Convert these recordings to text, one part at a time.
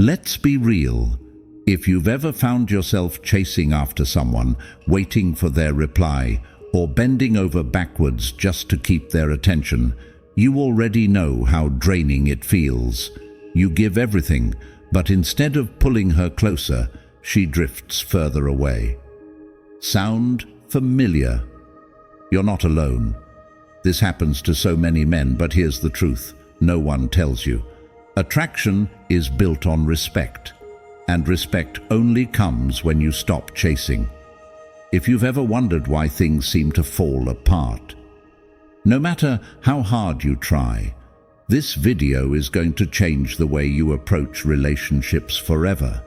Let's be real. If you've ever found yourself chasing after someone, waiting for their reply, or bending over backwards just to keep their attention, you already know how draining it feels. You give everything, but instead of pulling her closer, she drifts further away. Sound familiar? You're not alone. This happens to so many men, but here's the truth. No one tells you. Attraction is built on respect, and respect only comes when you stop chasing. If you've ever wondered why things seem to fall apart, no matter how hard you try, this video is going to change the way you approach relationships forever.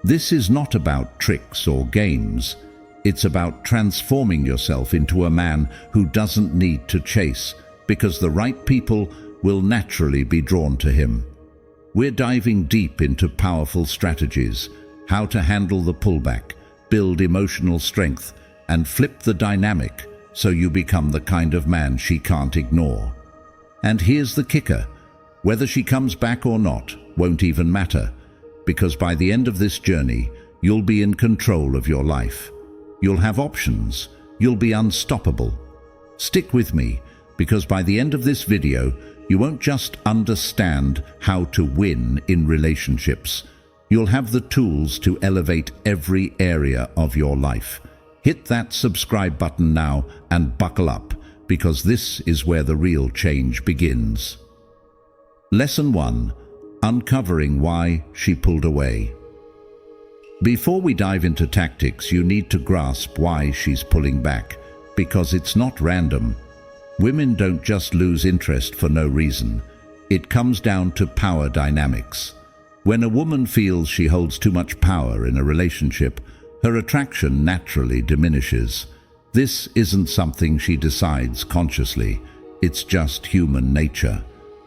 This is not about tricks or games. It's about transforming yourself into a man who doesn't need to chase, because the right people will naturally be drawn to him. We're diving deep into powerful strategies, how to handle the pullback, build emotional strength, and flip the dynamic so you become the kind of man she can't ignore. And here's the kicker. Whether she comes back or not won't even matter, because by the end of this journey, you'll be in control of your life. You'll have options. You'll be unstoppable. Stick with me, because by the end of this video, you won't just understand how to win in relationships. You'll have the tools to elevate every area of your life. Hit that subscribe button now and buckle up, because this is where the real change begins. Lesson 1. Uncovering why she pulled away. Before we dive into tactics, you need to grasp why she's pulling back, because it's not random. Women don't just lose interest for no reason. It comes down to power dynamics. When a woman feels she holds too much power in a relationship, her attraction naturally diminishes. This isn't something she decides consciously. It's just human nature.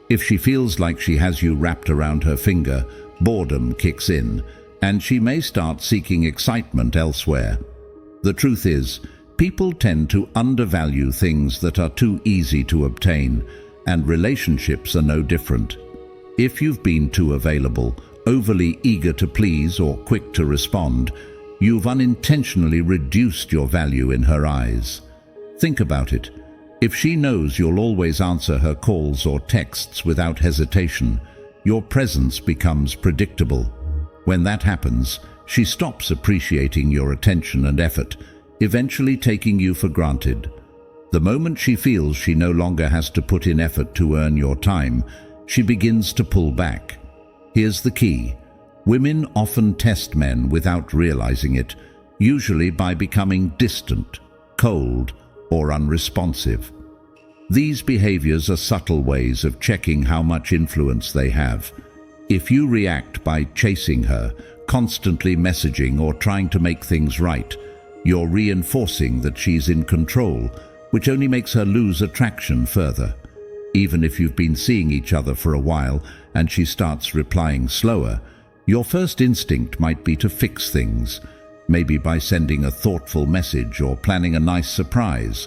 If she feels like she has you wrapped around her finger, boredom kicks in, and she may start seeking excitement elsewhere. The truth is, people tend to undervalue things that are too easy to obtain, and relationships are no different. If you've been too available, overly eager to please, or quick to respond, you've unintentionally reduced your value in her eyes. Think about it. If she knows you'll always answer her calls or texts without hesitation, your presence becomes predictable. When that happens, she stops appreciating your attention and effort, eventually taking you for granted. The moment she feels she no longer has to put in effort to earn your time, she begins to pull back. Here's the key. Women often test men without realizing it, usually by becoming distant, cold, or unresponsive. These behaviors are subtle ways of checking how much influence they have. If you react by chasing her, constantly messaging or trying to make things right, you're reinforcing that she's in control, which only makes her lose attraction further. Even if you've been seeing each other for a while and she starts replying slower, your first instinct might be to fix things, maybe by sending a thoughtful message or planning a nice surprise.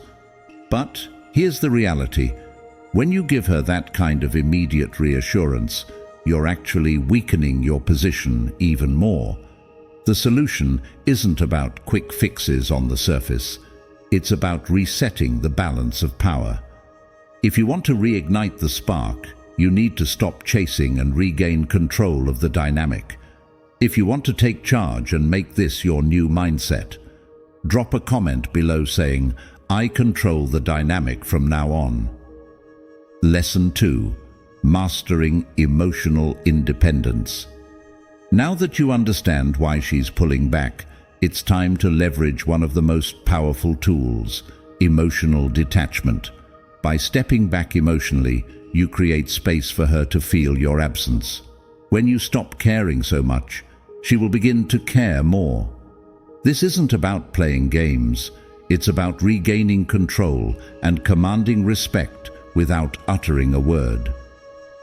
But here's the reality. When you give her that kind of immediate reassurance, you're actually weakening your position even more. The solution isn't about quick fixes on the surface. It's about resetting the balance of power. If you want to reignite the spark, you need to stop chasing and regain control of the dynamic. If you want to take charge and make this your new mindset, drop a comment below saying, "I control the dynamic from now on." Lesson 2. Mastering emotional independence. Now that you understand why she's pulling back, it's time to leverage one of the most powerful tools, emotional detachment. By stepping back emotionally, you create space for her to feel your absence. When you stop caring so much, she will begin to care more. This isn't about playing games. It's about regaining control and commanding respect without uttering a word.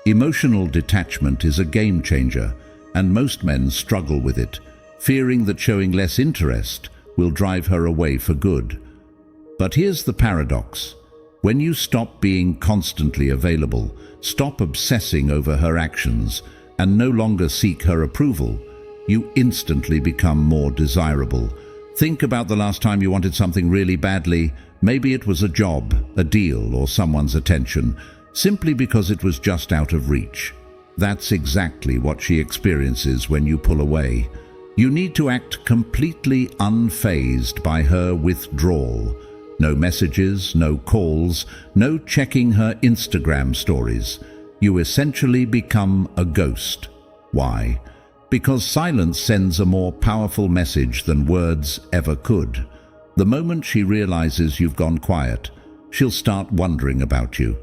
Emotional detachment is a game changer, and most men struggle with it, fearing that showing less interest will drive her away for good. But here's the paradox. When you stop being constantly available, stop obsessing over her actions, and no longer seek her approval, you instantly become more desirable. Think about the last time you wanted something really badly. Maybe it was a job, a deal, or someone's attention, simply because it was just out of reach. That's exactly what she experiences when you pull away. You need to act completely unfazed by her withdrawal. No messages, no calls, no checking her Instagram stories. You essentially become a ghost. Why? Because silence sends a more powerful message than words ever could. The moment she realizes you've gone quiet, she'll start wondering about you.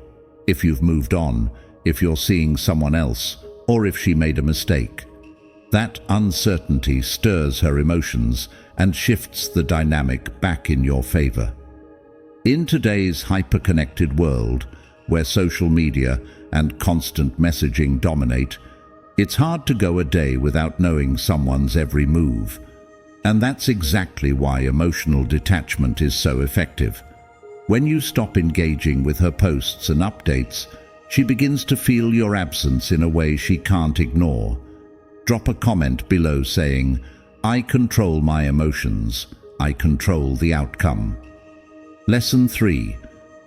If you've moved on, if you're seeing someone else, or if she made a mistake. That uncertainty stirs her emotions and shifts the dynamic back in your favor. In today's hyper-connected world, where social media and constant messaging dominate, it's hard to go a day without knowing someone's every move. And that's exactly why emotional detachment is so effective. When you stop engaging with her posts and updates, she begins to feel your absence in a way she can't ignore. Drop a comment below saying, "I control my emotions. I control the outcome." Lesson 3.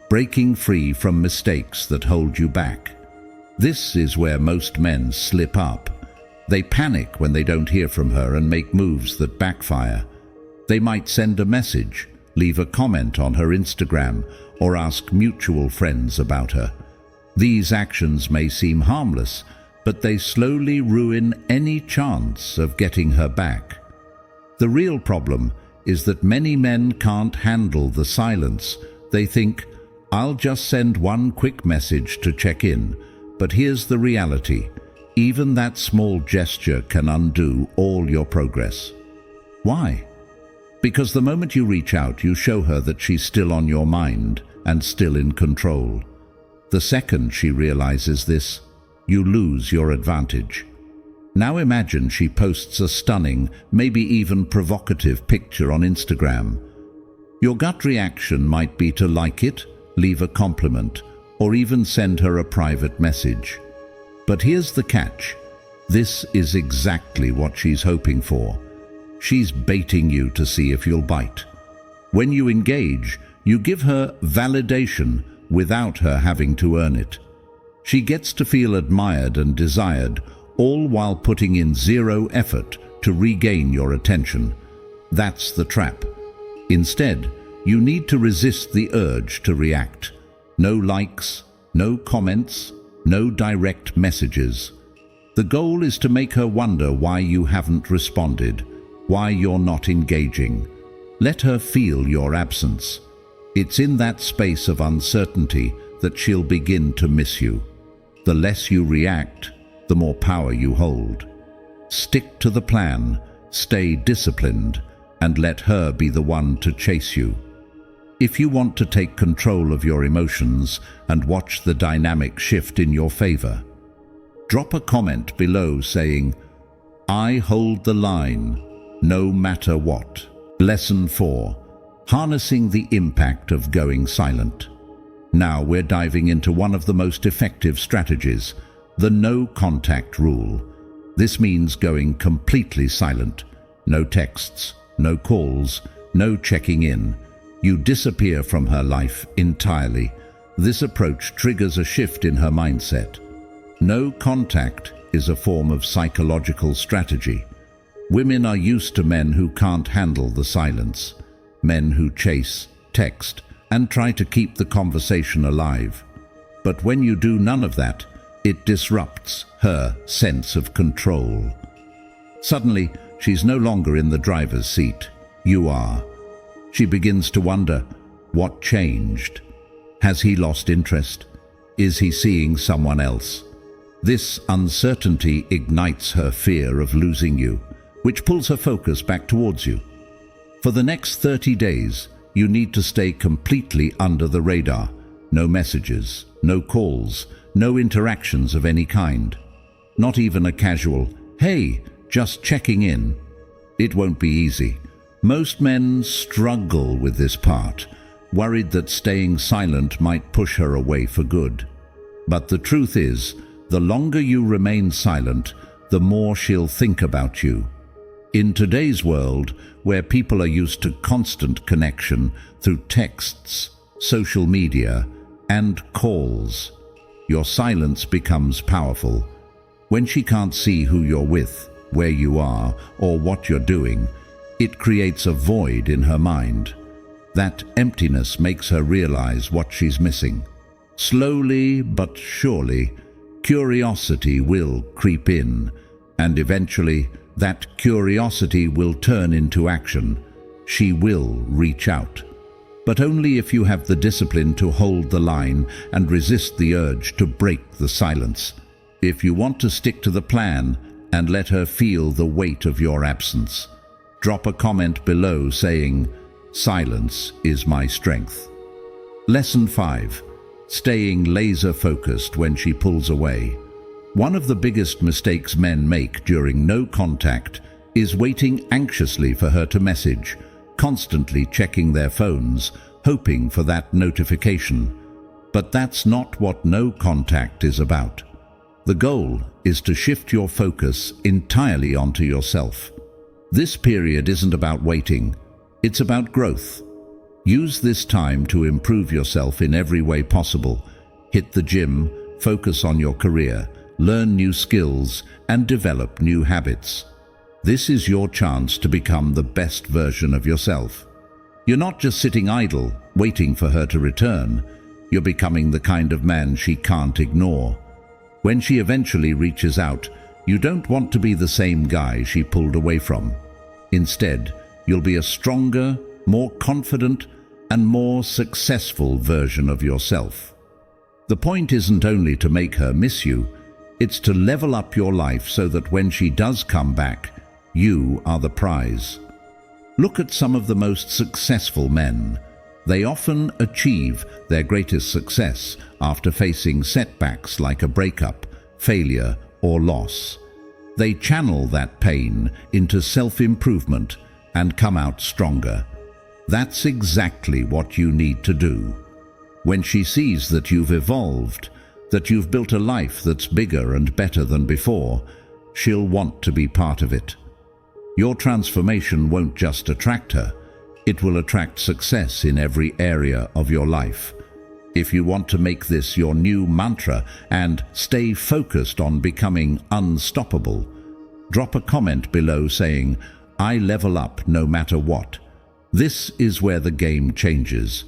Breaking free from mistakes that hold you back. This is where most men slip up. They panic when they don't hear from her and make moves that backfire. They might send a message, leave a comment on her Instagram, or ask mutual friends about her. These actions may seem harmless, but they slowly ruin any chance of getting her back. The real problem is that many men can't handle the silence. They think, "I'll just send one quick message to check in." But here's the reality. Even that small gesture can undo all your progress. Why? Because the moment you reach out, you show her that she's still on your mind and still in control. The second she realizes this, you lose your advantage. Now imagine she posts a stunning, maybe even provocative picture on Instagram. Your gut reaction might be to like it, leave a compliment, or even send her a private message. But here's the catch. This is exactly what she's hoping for. She's baiting you to see if you'll bite. When you engage, you give her validation without her having to earn it. She gets to feel admired and desired, all while putting in zero effort to regain your attention. That's the trap. Instead, you need to resist the urge to react. No likes, no comments, no direct messages. The goal is to make her wonder why you haven't responded, why you're not engaging. Let her feel your absence. It's in that space of uncertainty that she'll begin to miss you. The less you react, the more power you hold. Stick to the plan, stay disciplined, and let her be the one to chase you. If you want to take control of your emotions and watch the dynamic shift in your favor, drop a comment below saying, "I hold the line, no matter what." Lesson 4. Harnessing the impact of going silent. Now we're diving into one of the most effective strategies, the no contact rule. This means going completely silent. No texts, no calls, no checking in. You disappear from her life entirely. This approach triggers a shift in her mindset. No contact is a form of psychological strategy. Women are used to men who can't handle the silence, men who chase, text, and try to keep the conversation alive. But when you do none of that, it disrupts her sense of control. Suddenly, she's no longer in the driver's seat. You are. She begins to wonder, what changed? Has he lost interest? Is he seeing someone else? This uncertainty ignites her fear of losing you, which pulls her focus back towards you. For the next 30 days, you need to stay completely under the radar. No messages, no calls, no interactions of any kind. Not even a casual, "Hey, just checking in." It won't be easy. Most men struggle with this part, worried that staying silent might push her away for good. But the truth is, The longer you remain silent, the more she'll think about you. In today's world, where people are used to constant connection through texts, social media, and calls, your silence becomes powerful. When she can't see who you're with, where you are, or what you're doing, it creates a void in her mind. That emptiness makes her realize what she's missing. Slowly but surely, curiosity will creep in, and eventually that curiosity will turn into action. She will reach out. But only if you have the discipline to hold the line and resist the urge to break the silence. If you want to stick to the plan and let her feel the weight of your absence, drop a comment below saying, "Silence is my strength." Lesson 5. Staying laser-focused when she pulls away. One of the biggest mistakes men make during no contact is waiting anxiously for her to message, constantly checking their phones, hoping for that notification. But that's not what no contact is about. The goal is to shift your focus entirely onto yourself. This period isn't about waiting, it's about growth. Use this time to improve yourself in every way possible. Hit the gym, focus on your career, learn new skills, and develop new habits. This is your chance to become the best version of yourself. You're not just sitting idle, waiting for her to return. You're becoming the kind of man she can't ignore. When she eventually reaches out, you don't want to be the same guy she pulled away from. Instead, you'll be a stronger, more confident, and more successful version of yourself. The point isn't only to make her miss you, it's to level up your life so that when she does come back, you are the prize. Look at some of the most successful men. They often achieve their greatest success after facing setbacks like a breakup, failure, or loss. They channel that pain into self-improvement and come out stronger. That's exactly what you need to do. When she sees that you've evolved, that you've built a life that's bigger and better than before, she'll want to be part of it. Your transformation won't just attract her, it will attract success in every area of your life. If you want to make this your new mantra and stay focused on becoming unstoppable, drop a comment below saying, "I level up no matter what." This is where the game changes.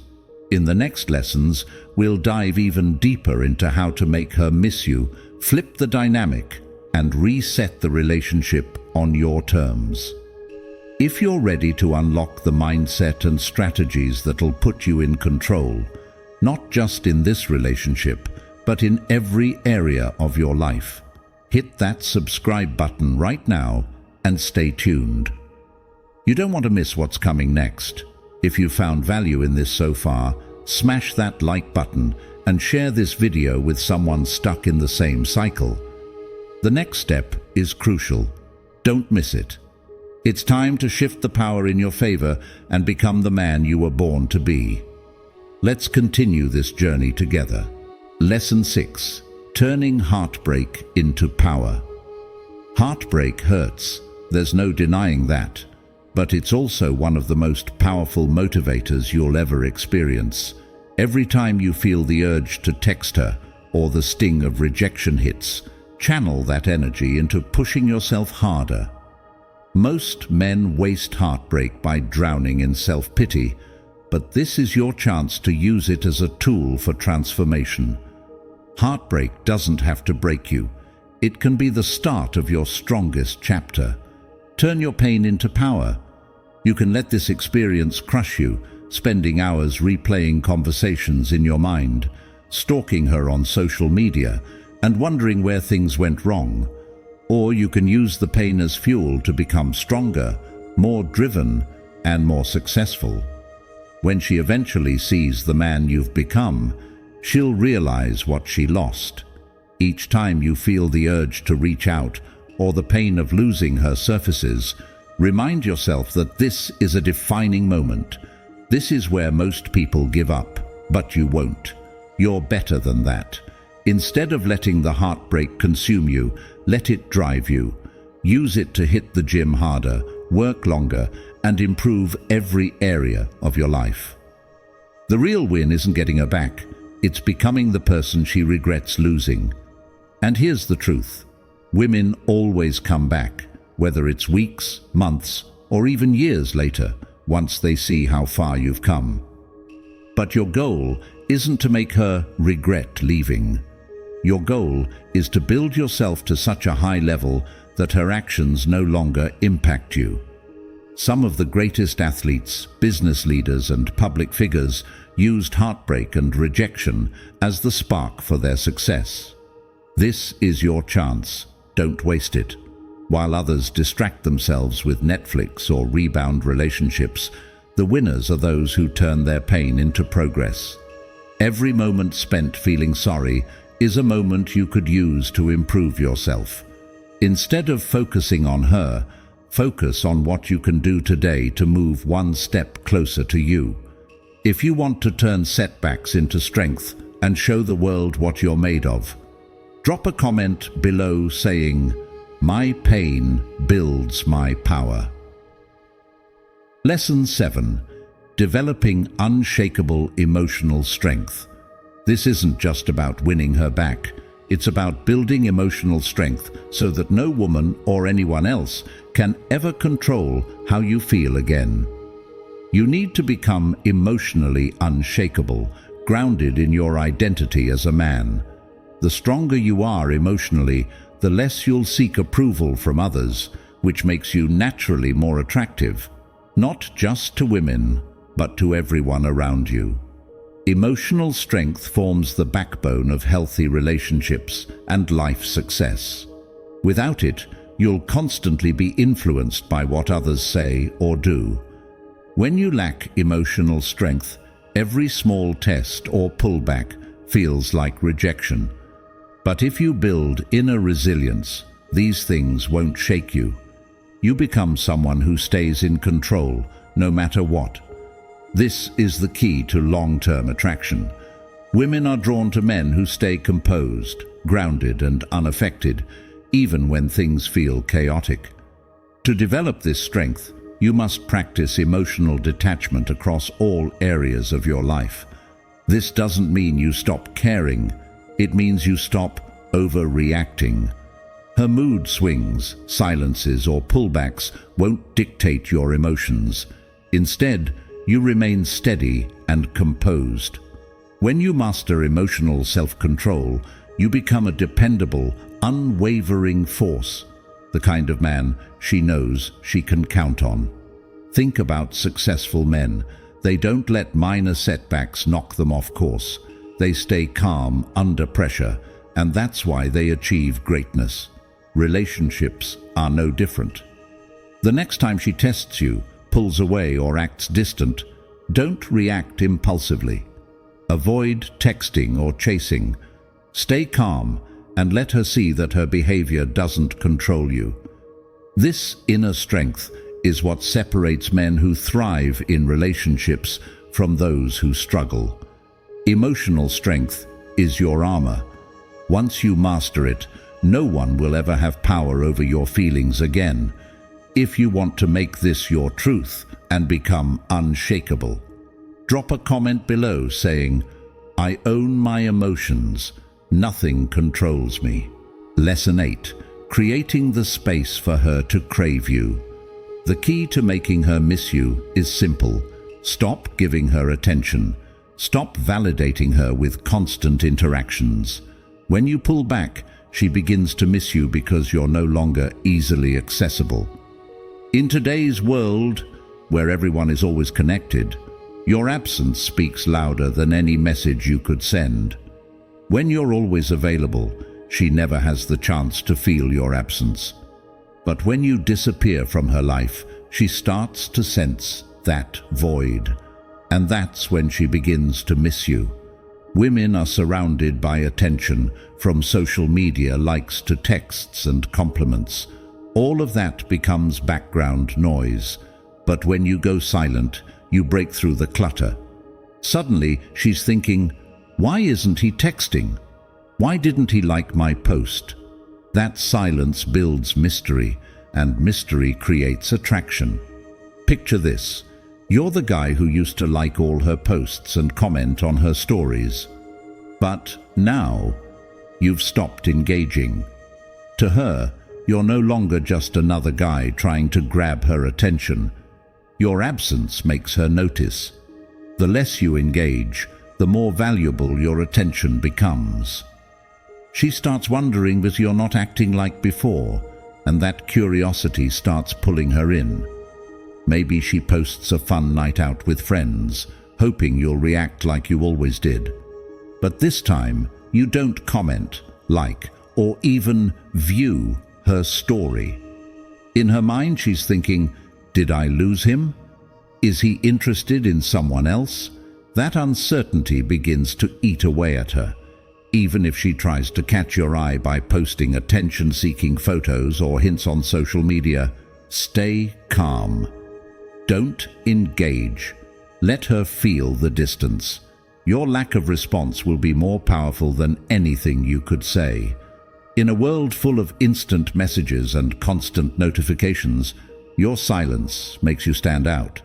In the next lessons, we'll dive even deeper into how to make her miss you, flip the dynamic, and reset the relationship on your terms. If you're ready to unlock the mindset and strategies that'll put you in control, not just in this relationship, but in every area of your life, hit that subscribe button right now and stay tuned. You don't want to miss what's coming next. If you found value in this so far, smash that like button and share this video with someone stuck in the same cycle. The next step is crucial. Don't miss it. It's time to shift the power in your favor and become the man you were born to be. Let's continue this journey together. Lesson 6. Turning heartbreak into power. Heartbreak hurts, there's no denying that. But it's also one of the most powerful motivators you'll ever experience. Every time you feel the urge to text her or the sting of rejection hits, channel that energy into pushing yourself harder. Most men waste heartbreak by drowning in self-pity, but this is your chance to use it as a tool for transformation. Heartbreak doesn't have to break you. It can be the start of your strongest chapter. Turn your pain into power. You can let this experience crush you, spending hours replaying conversations in your mind, stalking her on social media, and wondering where things went wrong. Or you can use the pain as fuel to become stronger, more driven, and more successful. When she eventually sees the man you've become, she'll realize what she lost. Each time you feel the urge to reach out, or the pain of losing her surfaces, remind yourself that this is a defining moment. This is where most people give up, but you won't. You're better than that. Instead of letting the heartbreak consume you, let it drive you. Use it to hit the gym harder, work longer, and improve every area of your life. The real win isn't getting her back, it's becoming the person she regrets losing. And here's the truth. Women always come back, whether it's weeks, months, or even years later, once they see how far you've come. But your goal isn't to make her regret leaving. Your goal is to build yourself to such a high level that her actions no longer impact you. Some of the greatest athletes, business leaders, and public figures used heartbreak and rejection as the spark for their success. This is your chance. Don't waste it. While others distract themselves with Netflix or rebound relationships, the winners are those who turn their pain into progress. Every moment spent feeling sorry is a moment you could use to improve yourself. Instead of focusing on her, focus on what you can do today to move one step closer to you. If you want to turn setbacks into strength and show the world what you're made of, drop a comment below saying, "My pain builds my power." Lesson 7. Developing unshakable emotional strength. This isn't just about winning her back. It's about building emotional strength so that no woman or anyone else can ever control how you feel again. You need to become emotionally unshakable, grounded in your identity as a man. The stronger you are emotionally, the less you'll seek approval from others, which makes you naturally more attractive, not just to women, but to everyone around you. Emotional strength forms the backbone of healthy relationships and life success. Without it, you'll constantly be influenced by what others say or do. When you lack emotional strength, every small test or pullback feels like rejection. But if you build inner resilience, these things won't shake you. You become someone who stays in control, no matter what. This is the key to long-term attraction. Women are drawn to men who stay composed, grounded, and unaffected, even when things feel chaotic. To develop this strength, you must practice emotional detachment across all areas of your life. This doesn't mean you stop caring. It means you stop overreacting. Her mood swings, silences, or pullbacks won't dictate your emotions. Instead, you remain steady and composed. When you master emotional self-control, you become a dependable, unwavering force, the kind of man she knows she can count on. Think about successful men. They don't let minor setbacks knock them off course. They stay calm under pressure, and that's why they achieve greatness. Relationships are no different. The next time she tests you, pulls away, or acts distant, don't react impulsively. Avoid texting or chasing. Stay calm and let her see that her behavior doesn't control you. This inner strength is what separates men who thrive in relationships from those who struggle. Emotional strength is your armor. Once you master it, no one will ever have power over your feelings again. If you want to make this your truth and become unshakable, drop a comment below saying, "I own my emotions. Nothing controls me." Lesson 8. Creating the space for her to crave you. The key to making her miss you is simple. Stop giving her attention. Stop validating her with constant interactions. When you pull back, she begins to miss you because you're no longer easily accessible. In today's world, where everyone is always connected, your absence speaks louder than any message you could send. When you're always available, she never has the chance to feel your absence. But when you disappear from her life, she starts to sense that void. And that's when she begins to miss you. Women are surrounded by attention, from social media likes to texts and compliments. All of that becomes background noise. But when you go silent, you break through the clutter. Suddenly, she's thinking, "Why isn't he texting? Why didn't he like my post? That silence builds mystery, and mystery creates attraction. Picture this. You're the guy who used to like all her posts and comment on her stories. But now, you've stopped engaging. To her, you're no longer just another guy trying to grab her attention. Your absence makes her notice. The less you engage, the more valuable your attention becomes. She starts wondering that you're not acting like before, and that curiosity starts pulling her in. Maybe she posts a fun night out with friends, hoping you'll react like you always did. But this time, you don't comment, like, or even view her story. In her mind, she's thinking, did I lose him? Is he interested in someone else? That uncertainty begins to eat away at her. Even if she tries to catch your eye by posting attention-seeking photos or hints on social media, stay calm. Don't engage. Let her feel the distance. Your lack of response will be more powerful than anything you could say. In a world full of instant messages and constant notifications, your silence makes you stand out.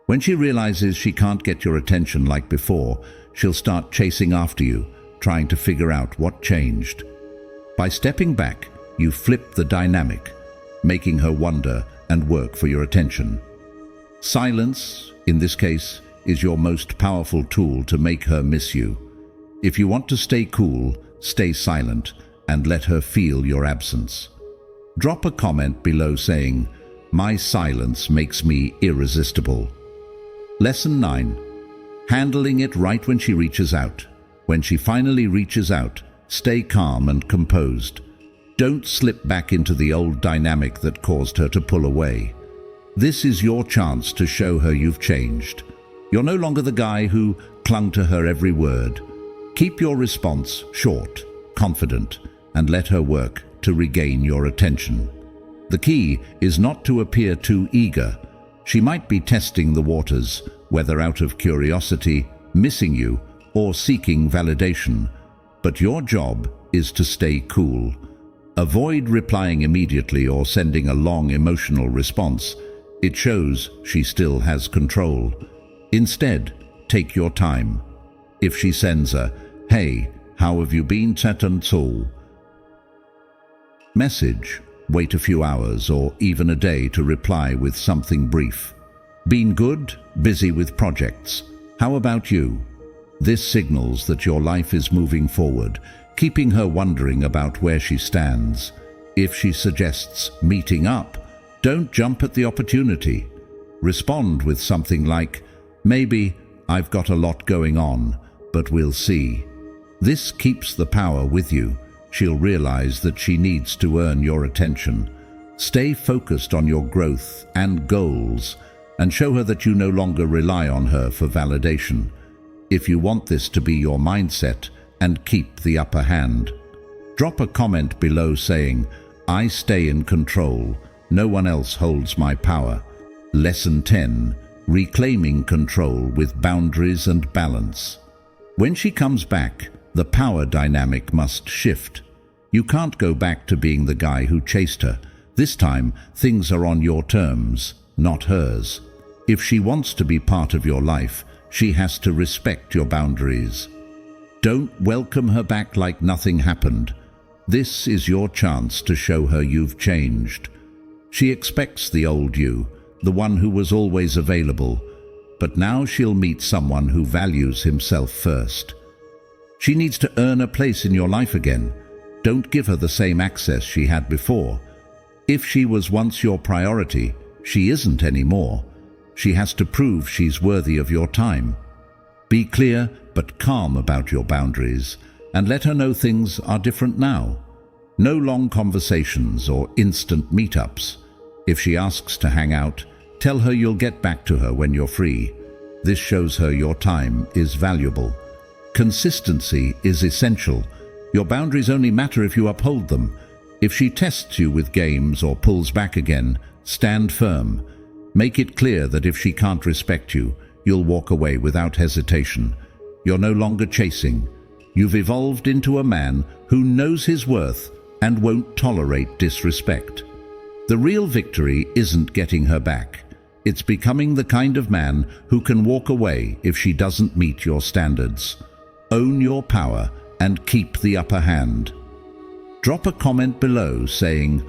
When she realizes she can't get your attention like before, she'll start chasing after you, trying to figure out what changed. By stepping back, you flip the dynamic, making her wonder and work for your attention. Silence, in this case, is your most powerful tool to make her miss you. If you want to stay cool, stay silent and let her feel your absence. Drop a comment below saying, "My silence makes me irresistible." Lesson 9. Handling it right when she reaches out. When she finally reaches out, stay calm and composed. Don't slip back into the old dynamic that caused her to pull away. This is your chance to show her you've changed. You're no longer the guy who clung to her every word. Keep your response short, confident, and let her work to regain your attention. The key is not to appear too eager. She might be testing the waters, whether out of curiosity, missing you, or seeking validation. But your job is to stay cool. Avoid replying immediately or sending a long emotional response. It shows she still has control. Instead, take your time. If she sends a, "Hey, how have you been, Tet and Soul?" message, wait a few hours or even a day to reply with something brief. Been good? Busy with projects? How about you? This signals that your life is moving forward, keeping her wondering about where she stands. If she suggests meeting up, don't jump at the opportunity. Respond with something like, "Maybe, I've got a lot going on, but we'll see." This keeps the power with you. She'll realize that she needs to earn your attention. Stay focused on your growth and goals, and show her that you no longer rely on her for validation. If you want this to be your mindset and keep the upper hand, drop a comment below saying, "I stay in control. No one else holds my power." Lesson 10. Reclaiming control with boundaries and balance. When she comes back, the power dynamic must shift. You can't go back to being the guy who chased her. This time, things are on your terms, not hers. If she wants to be part of your life, she has to respect your boundaries. Don't welcome her back like nothing happened. This is your chance to show her you've changed. She expects the old you, the one who was always available, but now she'll meet someone who values himself first. She needs to earn a place in your life again. Don't give her the same access she had before. If she was once your priority, she isn't anymore. She has to prove she's worthy of your time. Be clear but calm about your boundaries, and let her know things are different now. No long conversations or instant meetups. If she asks to hang out, tell her you'll get back to her when you're free. This shows her your time is valuable. Consistency is essential. Your boundaries only matter if you uphold them. If she tests you with games or pulls back again, stand firm. Make it clear that if she can't respect you, you'll walk away without hesitation. You're no longer chasing. You've evolved into a man who knows his worth and won't tolerate disrespect. The real victory isn't getting her back. It's becoming the kind of man who can walk away if she doesn't meet your standards. Own your power and keep the upper hand. Drop a comment below saying,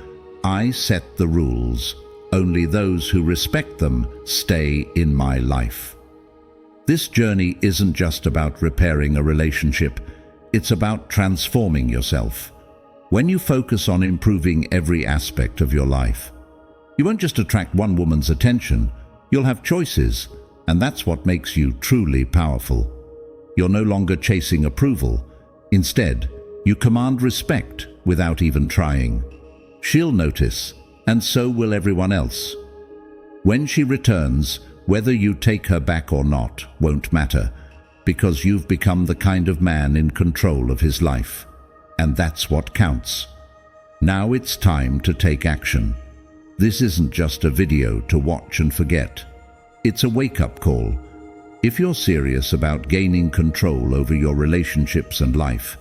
"I set the rules. Only those who respect them stay in my life." This journey isn't just about repairing a relationship, it's about transforming yourself. When you focus on improving every aspect of your life, you won't just attract one woman's attention, you'll have choices, and that's what makes you truly powerful. You're no longer chasing approval. Instead, you command respect without even trying. She'll notice, and so will everyone else. When she returns, whether you take her back or not won't matter, because you've become the kind of man in control of his life. And that's what counts. Now it's time to take action. This isn't just a video to watch and forget. It's a wake-up call. If you're serious about gaining control over your relationships and life,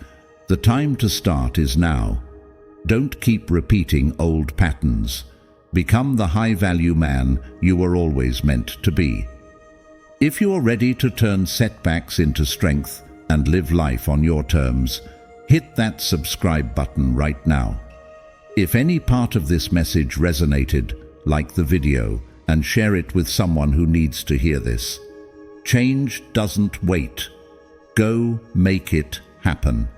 the time to start is now. Don't keep repeating old patterns. Become the high-value man you were always meant to be. If you're ready to turn setbacks into strength and live life on your terms, hit that subscribe button right now. If any part of this message resonated, like the video and share it with someone who needs to hear this. Change doesn't wait. Go make it happen.